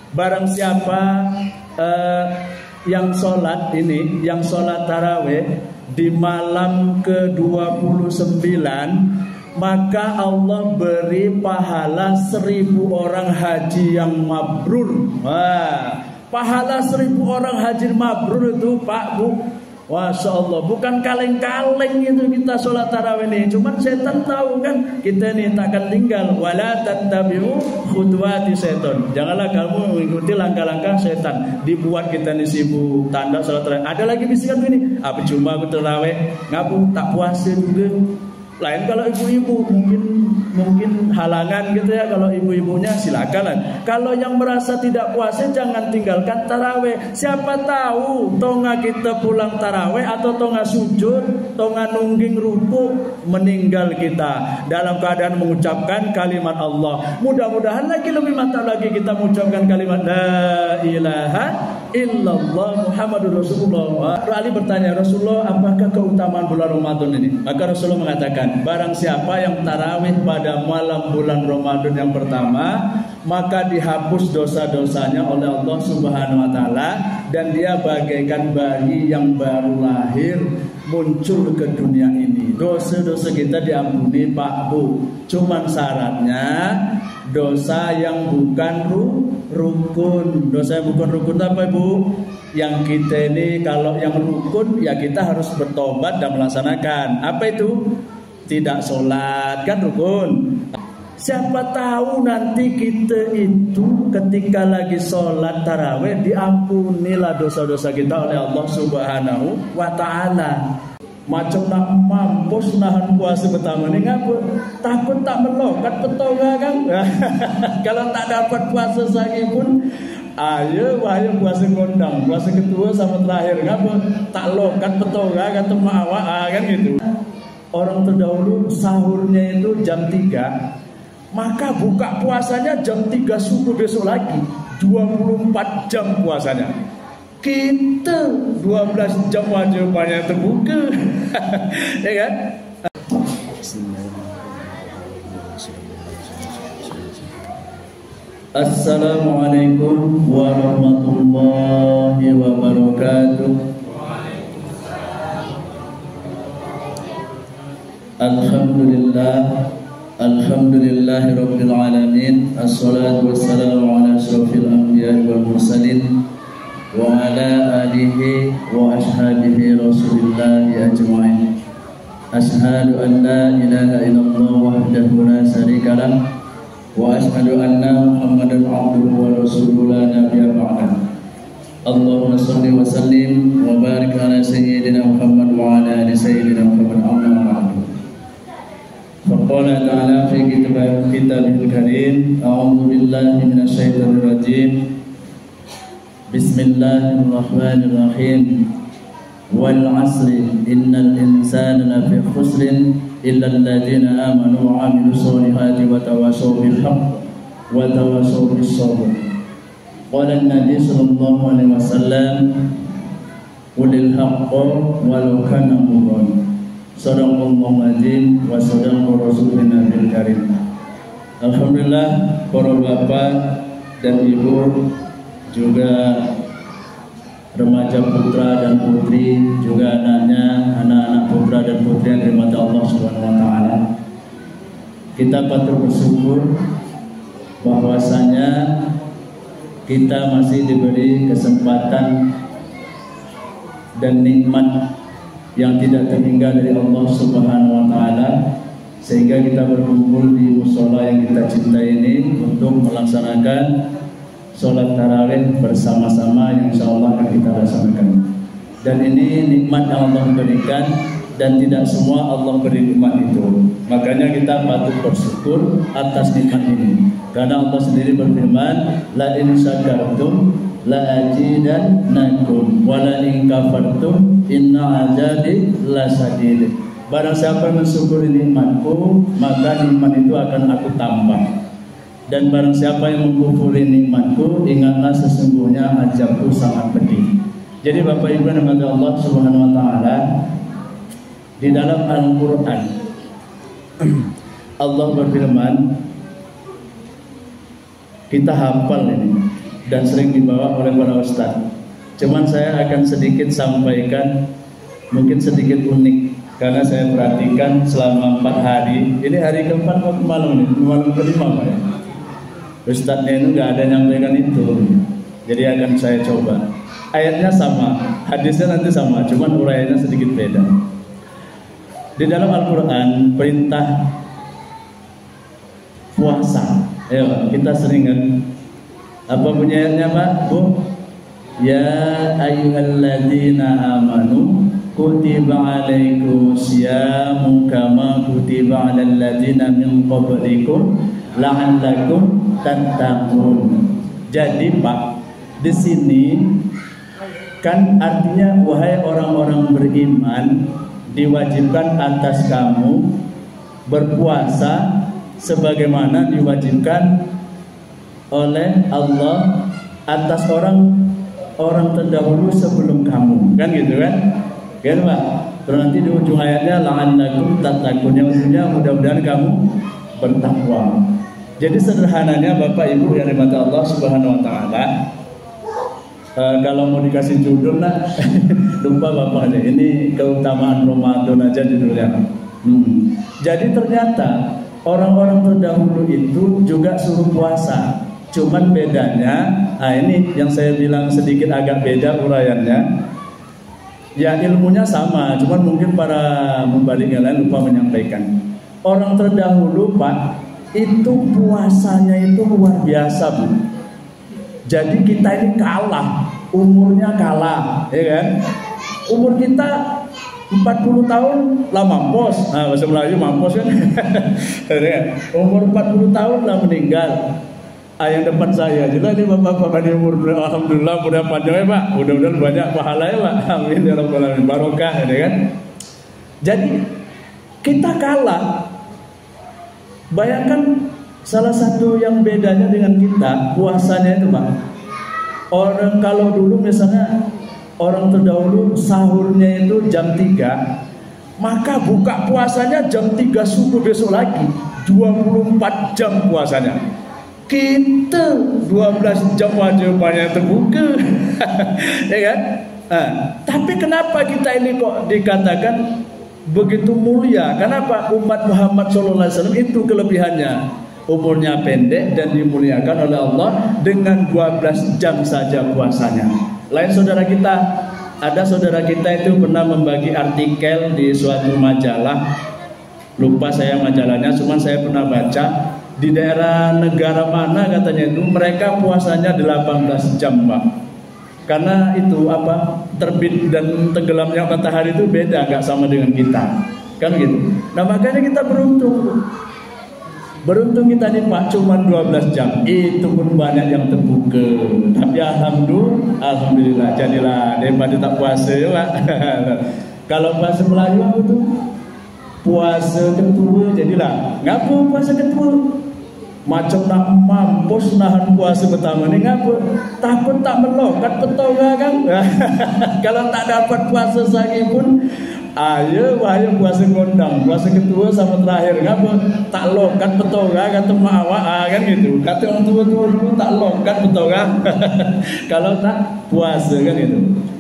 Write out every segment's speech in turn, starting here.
Barang siapa yang sholat ini, yang sholat tarawih di malam ke-29, maka Allah beri pahala 1000 orang haji yang mabrur. Wah, pahala 1000 orang haji mabrur itu Pak Bu, Masya Allah, bukan kaleng-kaleng itu kita sholat tarawih ini. Cuman setan tahu kan kita ini takkan tinggal. Wala tattabi'u khutuwati setan. Janganlah kamu mengikuti langkah-langkah setan. Dibuat kita ini sibuk tanda sholat tarawih. Ada lagi bisikan ini, apa cuma aku tarawih ngapu tak puasa juga. Lain kalau ibu-ibu mungkin halangan gitu ya. Kalau ibu-ibunya silakan. Kalau yang merasa tidak puasa jangan tinggalkan tarawih. Siapa tahu tonga kita pulang tarawih atau tonga sujud, tonga nungging ruku, meninggal kita dalam keadaan mengucapkan kalimat Allah. Mudah-mudahan lagi lebih mantap lagi kita mengucapkan kalimat la ilaha illallah Muhammadur Rasulullah. Ali bertanya, Rasulullah, apakah keutamaan bulan Ramadan ini? Maka Rasulullah mengatakan, barang siapa yang tarawih pada malam bulan Ramadan yang pertama, maka dihapus dosa-dosanya oleh Allah Subhanahu wa taala, dan dia bagaikan bayi yang baru lahir muncul ke dunia ini. Dosa-dosa kita diampuni Pak Bu. Cuman syaratnya dosa yang bukan rukun. Dosa yang bukan rukun apa Ibu? Yang kita ini kalau yang rukun ya kita harus bertobat dan melaksanakan. Apa itu? Tidak sholat kan rukun. Siapa tahu nanti kita itu ketika lagi sholat tarawih diampunilah dosa-dosa kita oleh Allah Subhanahu wa ta'ala. Macam nak mampus nahan puasa pertama ni ngapa? Takut tak melokat petonga kan? Kalau tak dapat puasa sehari pun ayo puasa kondang, puasa kedua sama terakhir ngapa? Tak lokat petonga kata mak awak kan gitu. Orang terdahulu sahurnya itu jam 3, maka buka puasanya jam 3 subuh besok lagi. 24 jam puasanya. Kita 12 jam aja banyak terbuka. Ya kan? Assalamualaikum warahmatullahi wabarakatuh. Alhamdulillahi rabbil alamin. Assalatu wassalamu ala asyrafil anbiya'i wal mursalin wa ala alihi wa ashabihi rasulillahi ajma'in. Ashhadu an la ilaha illallah wahdahu la syarika lah wa ashhadu anna Muhammadan abduhu wa rasuluhu la nabiyya ba'dah. Allahumma shalli wa sallim wa barik ala sayyidina Muhammad wa ala ali sayyidina Muhammad amma ba'du. Faqala ta'ala fi kitabil karim, a'udzu billahi minasyaitonir rajim. Bismillahirrahmanirrahim. Wal 'asri innal insana lafi khusrin illa alladziina aamanu wa 'amilus solihati wa tawassaw bil haqq wa tawassaw bis sabr. Qala an-nabi sallallahu alaihi wasallam, qulil haqqo walau kana murran. Sadaqallahu azim wa sadaqa rasuluna bil karim. Alhamdulillah, para bapak dan ibu, juga remaja putra dan putri, juga anaknya, anak-anak putra dan putri yang dirahmati Allah Subhanahu wa taala. Kita patut bersyukur bahwasanya kita masih diberi kesempatan dan nikmat yang tidak terhingga dari Allah Subhanahu wa taala, sehingga kita berkumpul di mushola yang kita cintai ini untuk melaksanakan sholat tarawih bersama-sama yang insyaallah akan kita laksanakan. Dan ini nikmat yang Allah berikan, dan tidak semua Allah beri nikmat itu. Makanya kita patut bersyukur atas nikmat ini, karena Allah sendiri berfirman, la in syakartum la azidannakum wa la in kafartum inna azabi lasadid. Barang siapa yang mensyukuri nikmatku, maka nikmat itu akan aku tambah. Dan barang siapa yang mengkufuri nikmatku, ingatlah sesungguhnya azabku sangat pedih. Jadi Bapak Ibu yang dirahmati Allah Subhanahu wa taala, di dalam Al-Qur'an Allah berfirman, kita hafal ini, dan sering dibawa oleh para ustadz. Cuman saya akan sedikit sampaikan, mungkin sedikit unik, karena saya perhatikan selama 4 hari. Ini hari keempat atau malam ini? Malam kelima Pak ya. Ustadznya itu nggak ada nyampaikan itu. Jadi akan saya coba. Ayatnya sama, hadisnya nanti sama, cuman uraiannya sedikit beda. Di dalam Al-Quran perintah puasa. Ayo kita sering kan. Apa bunyi ayatnya Pak? Bu? Ya ayyuhalladzina amanu kutiba alaikumusyamu kama kutiba alal ladzina min qablikum la'allakum tattaqun. Jadi Pak, di sini kan artinya wahai orang-orang beriman, diwajibkan atas kamu berpuasa sebagaimana diwajibkan oleh Allah atas orang terdahulu sebelum kamu, kan gitu kan? Kan Pak? Terus nanti di ujung ayatnya la'allakum tattaqun, yang ujungnya mudah-mudahan kamu bertakwa. Jadi sederhananya Bapak Ibu yang dimata Allah Subhanahu wa taala, kalau mau dikasih judul nah lupa Bapak aja. Ini keutamaan Ramadan aja judulnya. Jadi ternyata orang-orang terdahulu itu juga suruh puasa. Cuman bedanya, ini yang saya bilang sedikit agak beda uraiannya. Ya ilmunya sama, cuman mungkin para membalik yang lain lupa menyampaikan. Orang terdahulu Pak, itu puasanya itu luar biasa Bu. Jadi kita ini kalah, umurnya kalah, ya kan? Umur kita 40 tahun lah mampus. Nah, bahasa Melayu mampus kan. Umur 40 tahun lah meninggal. Yang depan saya jelas nih bapak-bapak di umur, alhamdulillah mudah panjang ya Pak. Mudah-mudahan banyak pahala ya Pak. Amin ya rabbal alamin. Barokah ya kan. Jadi kita kalah. Bayangkan salah satu yang bedanya dengan kita puasanya itu Pak. Orang kalau dulu misalnya orang terdahulu sahurnya itu jam 3, maka buka puasanya jam 3 subuh besok lagi, 24 jam puasanya. Kita 12 jam wajibannya terbuka. Ya kan? Tapi kenapa kita ini kok dikatakan begitu mulia? Kenapa? Umat Muhammad SAW itu kelebihannya, umurnya pendek dan dimuliakan oleh Allah dengan 12 jam saja puasanya. Lain saudara kita, ada saudara kita itu pernah membagi artikel di suatu majalah, lupa saya majalahnya, cuman saya pernah baca di daerah negara mana katanya itu mereka puasanya 18 jam Pak. Karena itu apa, terbit dan tenggelamnya matahari itu beda, nggak sama dengan kita, kan gitu. Nah makanya kita beruntung kita nih Pak, cuma 12 jam, itu pun banyak yang terbuka. Tapi alhamdulillah jadilah daripada tak puasa ya Pak. Kalau puasa Melayu apa tuh? Puasa ketua jadilah. Ngapa puasa ketua? Macam nak mampus nahan puasa pertama ni ngapa? Takut tak melokat petonga kan? Kalau tak dapat puasa lagi pun ayo puasa gondang, puasa kedua sama terakhir ngapa? Tak lokat petonga kata mak awak kan gitu. Kata orang tua-tua dulu tak lokat petonga. Kalau tak puasa kan itu.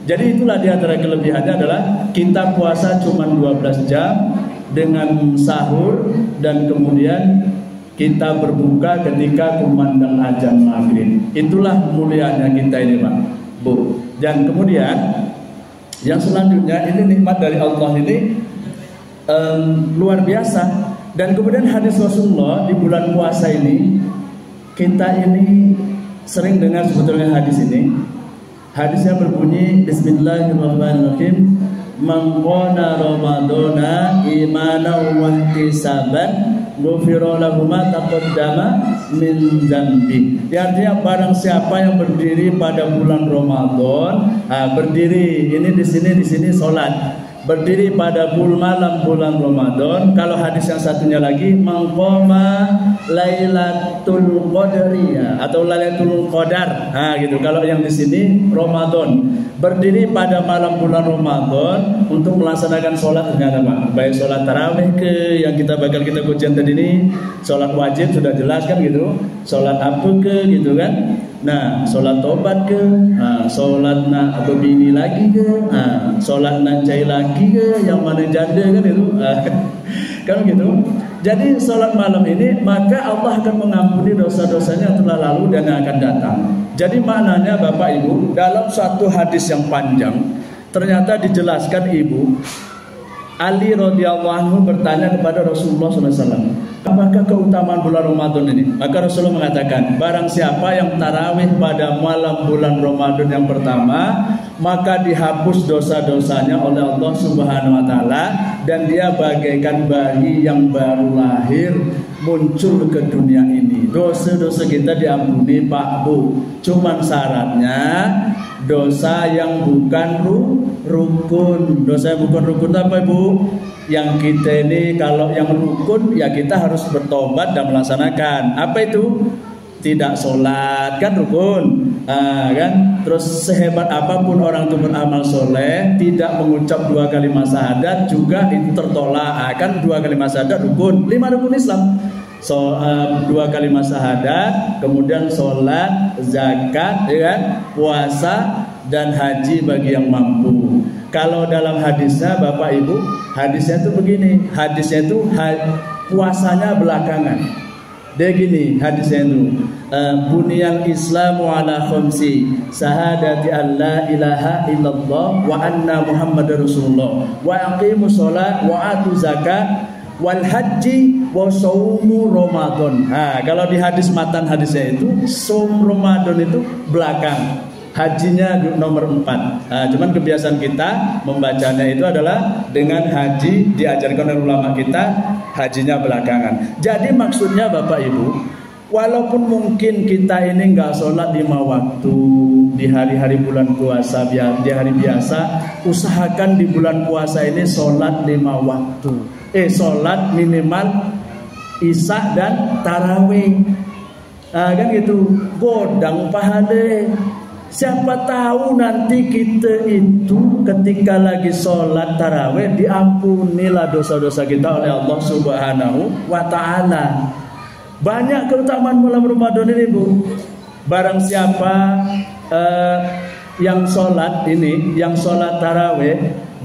Jadi itulah di antara kelebihannya adalah kita puasa cuma 12 jam dengan sahur dan kemudian kita berbuka ketika kumandang azan maghrib. Itulah mulianya kita ini Pak Bu. Dan kemudian yang selanjutnya ini nikmat dari Allah ini luar biasa. Dan kemudian hadis Rasulullah di bulan puasa ini, kita ini sering dengar sebetulnya hadis ini. Hadisnya berbunyi Bismillahirrahmanirrahim. Man qala ramadhana imanan wa ihtisaban ghufira lahu ma taqaddama min dzambi. Artinya barang siapa yang berdiri pada bulan Ramadan, berdiri ini di sini salat. Berdiri pada malam bulan Ramadan. Kalau hadis yang satunya lagi maqama Lailatul Qadariyah atau Lailatul Qadar. Gitu. Kalau yang di sini Ramadan. Berdiri pada malam bulan Ramadan untuk melaksanakan sholat ternyata Pak. Baik sholat tarawih ke yang kita kajian tadi ini, sholat wajib sudah jelas kan gitu. Sholat apa ke gitu kan. Nah, sholat tobat ke, sholat nak berbini lagi ke, sholat nak cai lagi ke, yang mana janda kan itu, kan gitu. Jadi sholat malam ini maka Allah akan mengampuni dosa-dosanya yang telah lalu dan yang akan datang. Jadi maknanya Bapak Ibu, dalam suatu hadis yang panjang ternyata dijelaskan Ibu, Ali radhiyallahu anhu bertanya kepada Rasulullah SAW, apakah keutamaan bulan Ramadan ini? Maka Rasulullah mengatakan, barang siapa yang tarawih pada malam bulan Ramadan yang pertama, maka dihapus dosa-dosanya oleh Allah Subhanahu wa taala dan dia bagaikan bayi yang baru lahir muncul ke dunia ini. Dosa-dosa kita diampuni Pak Bu. Cuman syaratnya dosa yang bukan rukun. Dosa yang bukan rukun apa Ibu? Yang kita ini kalau yang rukun ya kita harus bertobat dan melaksanakan. Apa itu? Tidak sholat kan rukun, kan? Terus sehebat apapun orang itu beramal soleh, tidak mengucap 2 kalimat syahadat juga itu tertolak. Kan 2 kalimat syahadat rukun, 5 rukun Islam. 2 kalimat syahadat, kemudian sholat, zakat, ya kan? Puasa dan haji bagi yang mampu. Kalau dalam hadisnya Bapak Ibu, hadisnya itu begini, hadisnya itu puasanya belakangan. Dia gini hadisnya itu, buniyal islamu ala khamsi, syahadati an la ilaha illallah wa anna muhammadar rasulullah wa aqimus sholat wa atu zakat wal haji wa saumu ramadan. Kalau di hadis matan hadisnya itu saum Ramadan itu belakang, hajinya nomor 4. Cuman kebiasaan kita membacanya itu adalah dengan haji, diajarkan oleh ulama kita hajinya belakangan. Jadi maksudnya Bapak Ibu, walaupun mungkin kita ini nggak sholat 5 waktu di hari-hari bulan puasa, di hari biasa, usahakan di bulan puasa ini sholat 5 waktu. Sholat minimal isya dan tarawih. Kan gitu, godang pahala. Siapa tahu nanti kita itu ketika lagi sholat tarawih diampunilah dosa-dosa kita oleh Allah Subhanahu wa ta'ala. Banyak keutamaan bulan Ramadan ini Bu. Barang siapa yang sholat ini, yang sholat tarawih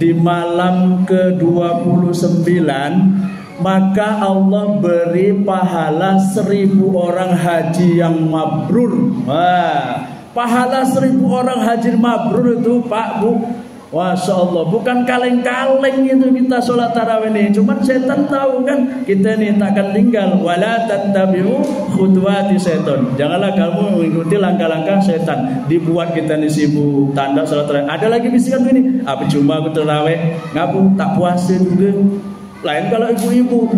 di malam ke-29, maka Allah beri pahala 1000 orang haji yang mabrur. Pahala 1000 orang haji mabrur itu Pak Bu, Masya Allah, bukan kaleng-kaleng itu kita sholat tarawih ini. Cuman setan tahu kan kita ini takkan tinggal. Wala tattabi'u khutuwati setan. Janganlah kamu mengikuti langkah-langkah setan. Dibuat kita ini sibuk tanda sholat tarawih. Ada lagi bisikan begini, apa cuma aku tarawih ngapu tak puasa juga. Lain kalau ibu-ibu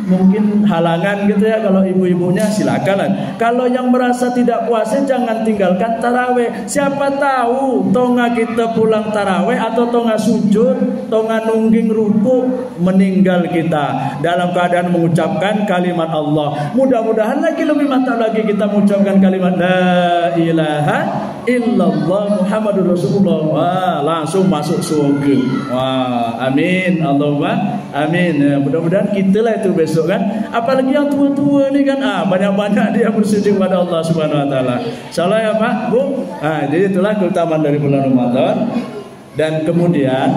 mungkin halangan gitu ya. Kalau ibu-ibunya silakan. Kalau yang merasa tidak puasa jangan tinggalkan tarawih. Siapa tahu tonga kita pulang tarawih atau tonga sujud, tonga nungging ruku, meninggal kita dalam keadaan mengucapkan kalimat Allah. Mudah-mudahan lagi lebih mantap lagi kita mengucapkan kalimat la ilaha illallah Muhammadur Rasulullah. Wah, langsung masuk surga. Wah, amin Allahumma amin. Ya, mudah-mudahan kita lah itu besok kan. Apalagi yang tua-tua ni kan, banyak-banyak dia bersujud kepada Allah Subhanahu wa taala. Insyaallah ya Pak, Bu. Jadi itulah keutamaan dari bulan Ramadan. Dan kemudian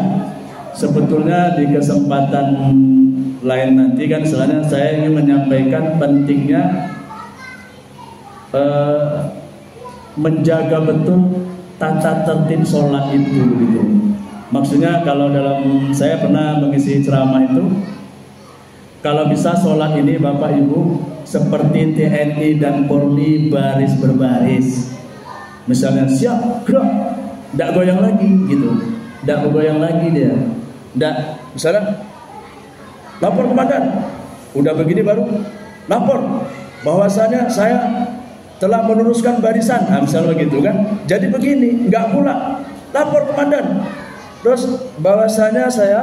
sebetulnya di kesempatan lain nanti kan selanjutnya saya ingin menyampaikan pentingnya menjaga betul tata tertib sholat itu gitu. Maksudnya kalau dalam saya pernah mengisi ceramah itu, kalau bisa sholat ini Bapak Ibu seperti TNI dan Polri baris berbaris. Misalnya siap gerak, tidak goyang lagi gitu, tidak goyang lagi dia. Tidak, misalnya lapor komandan, udah begini baru lapor bahwasanya saya telah meneruskan barisan, misalnya begitu kan. Jadi begini, nggak pula lapor komandan. Terus bahwasanya saya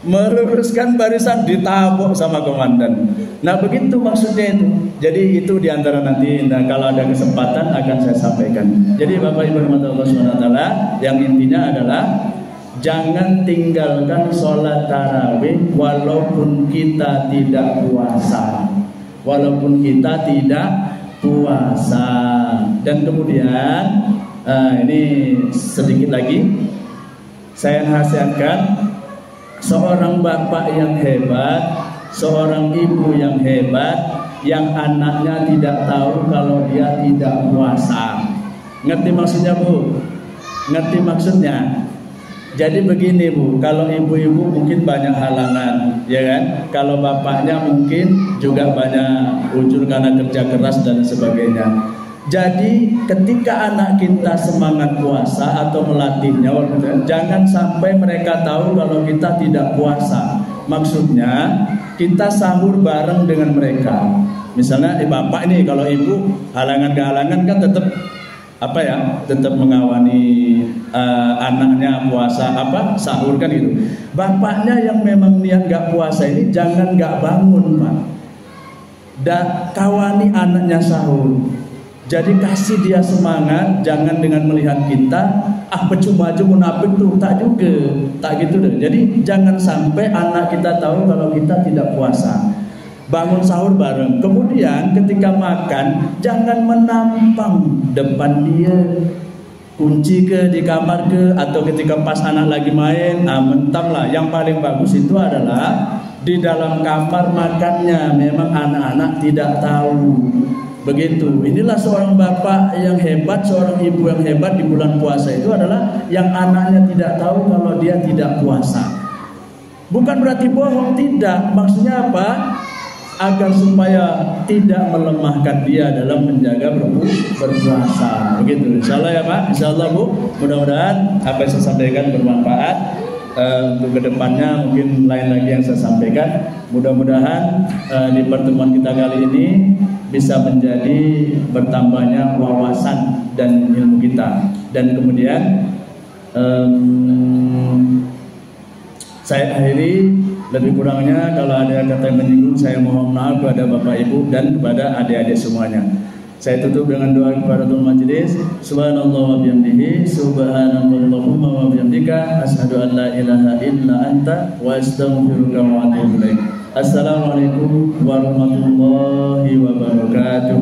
meluruskan barisan ditabok sama komandan. Nah begitu maksudnya itu. Jadi itu diantara nanti. Nah kalau ada kesempatan akan saya sampaikan. Jadi Bapak Ibu rahmatullah SWT, yang intinya adalah jangan tinggalkan sholat tarawih walaupun kita tidak puasa. Walaupun kita tidak puasa. Dan kemudian ini sedikit lagi saya nasihatkan, seorang bapak yang hebat, seorang ibu yang hebat, yang anaknya tidak tahu kalau dia tidak puasa. Ngerti maksudnya, Bu? Ngerti maksudnya? Jadi begini, Bu, kalau ibu-ibu mungkin banyak halangan, ya kan? Kalau bapaknya mungkin juga banyak ujur karena kerja keras dan sebagainya. Jadi ketika anak kita semangat puasa atau melatihnya, jangan sampai mereka tahu kalau kita tidak puasa. Maksudnya kita sahur bareng dengan mereka. Misalnya bapak ini, kalau ibu halangan-kehalangan kan tetap tetap mengawani anaknya puasa sahur kan gitu. Bapaknya yang memang niat gak puasa ini jangan gak bangun, Pak. Kawani anaknya sahur. Jadi kasih dia semangat, jangan dengan melihat kita percuma aja munafik tuh, tak juga, tak gitu deh. Jadi jangan sampai anak kita tahu kalau kita tidak puasa. Bangun sahur bareng. Kemudian ketika makan jangan menampang depan dia, kunci di kamar atau ketika pas anak lagi main, mentang lah. Yang paling bagus itu adalah di dalam kamar makannya, memang anak-anak tidak tahu. Begitu. Inilah seorang bapak yang hebat, seorang ibu yang hebat di bulan puasa itu adalah yang anaknya tidak tahu kalau dia tidak puasa. Bukan berarti bohong, tidak. Maksudnya apa? Agar supaya tidak melemahkan dia dalam menjaga berpuasa. Begitu. Insyaallah ya Pak. Insyaallah Bu. Mudah-mudahan apa yang saya sampaikan bermanfaat. Untuk kedepannya mungkin lain lagi yang saya sampaikan. Mudah-mudahan di pertemuan kita kali ini bisa menjadi bertambahnya wawasan dan ilmu kita. Dan kemudian saya akhiri. Lebih kurangnya kalau ada kata yang menyinggung, saya mohon maaf kepada Bapak Ibu dan kepada adik-adik semuanya. Saya tutup dengan doa kepada Tuhan Majelis. Subhanallah wa bihamdihi, subhanallahumma wa bihamdika, asyhadu an la ilaha illa anta wa astaghfiruka wa atubu ilaik. Assalamualaikum warahmatullahi wabarakatuh.